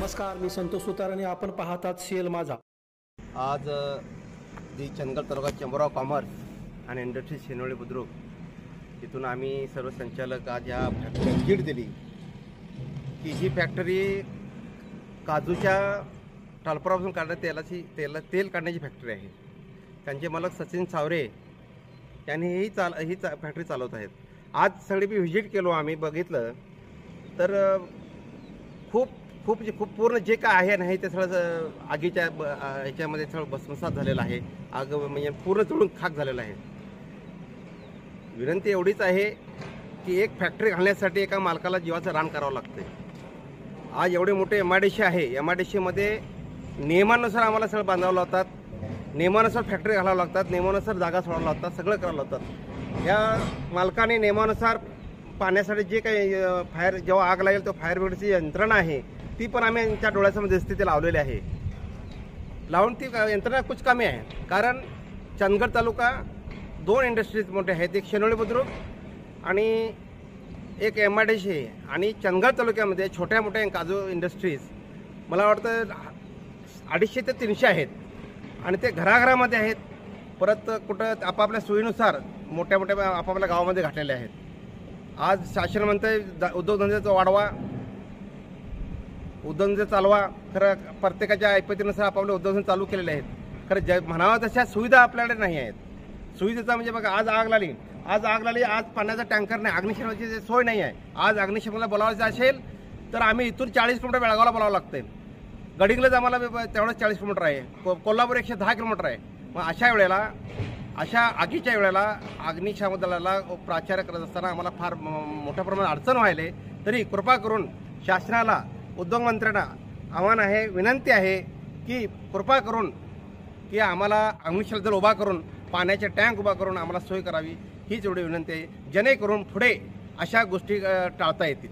नमस्कार, मी संतोष सुतार आणि आपण पाहतात सीएल माझा। आज जी चंदगड तालुका चेंबर ऑफ कॉमर्स आणि इंडस्ट्री शेनोळी बुद्रुक तिथून आम्ही सर्व संचालक आज या फॅक्टरीला व्हिजिट दिली की ही फॅक्टरी काजूच्या टालपरापासून काढण्यात तेल काढण्याची फॅक्टरी आहे। त्यांचे मालक सचिन सावरे यांनी ही फॅक्टरी चालवत आहेत। आज सगळी मी व्हिजिट केलो, आम्ही बघितलं तर खूप पूर्ण जे काय आहे नाही ते सगळं आगीच्या ह्याच्यामध्ये सगळं भस्मसात झालेलं आहे। आग म्हणजे पूर्ण जळून खाक झालेलं आहे। विनंती एवढीच आहे की एक फॅक्टरी घालण्यासाठी एका मालकाला जीवाचं रान करावं लागते। आज एवढे मोठे MIDC आहे, MIDC मध्ये नियमानुसार आम्हाला सगळं बांधावं लागतात, नियमानुसार फॅक्टरी घालावं लागतात, नियमानुसार जागा सोडावं लागतात, सगळं करावं लागतात। या मालकाने नियमानुसार पाण्यासाठी जे काही फायर जेव्हा आग लागेल तो फायर ब्रिगेडची यंत्रणा आहे ती पण आम्ही त्यांच्या डोळ्यासमोर दिसते ते लावलेले आहे। लावून ती यंत्रणा कुछ कमी आहे, कारण चंदगड तालुका 2 इंडस्ट्रीज मोठे आहेत, एक शेनोळी बुद्रुक आणि एक MIDC आणि चंदगड तालुक्यामध्ये छोट्या मोठ्या काजू इंडस्ट्रीज मला वाटतं 250 ते 300 आहेत आणि ते घराघरामध्ये आहेत। परत कुठं आपापल्या सोयीनुसार मोठ्या आपापल्या गावामध्ये घातलेले आहेत। आज शासन म्हणतंय उद्योगधंद्याचा वाढवा, उद्योगधंदे चालवा, खरं प्रत्येकाच्या ऐपतीनुसार आपापले उद्योगधंदे चालू केलेले आहेत। खरं म्हणावं तशा सुविधा आपल्याकडे नाही आहेत। सुविधेचा म्हणजे बघा, आज आग लागली, आज पाण्याचा टँकर नाही, अग्निशमनाची सोय नाही आहे। आज अग्निशमनाला बोलावायचं असेल तर आम्ही इथून 40 किलोमीटर बेळगावला बोलावं लागतंय। गडिंगलाच आम्हाला तेवढंच 40 किलोमीटर आहे, कोल्हापूर 110 किलोमीटर आहे। मग अशा आगीच्या वेळेला अग्निशमन दलाला प्राचार्य करत असताना आम्हाला फार मोठ्या प्रमाणात अडचण व्हायले। तरी कृपा करून शासनाला, उद्योग मंत्र्यांना आव्हान आहे, विनंती आहे की कृपा करून की आम्हाला अग्निशमन दल उभा करून पाण्याचे टँक उभा करून आम्हाला सोय करावी, हीच एवढी विनंती आहे, जेणेकरून पुढे अशा गोष्टी टाळता येतील।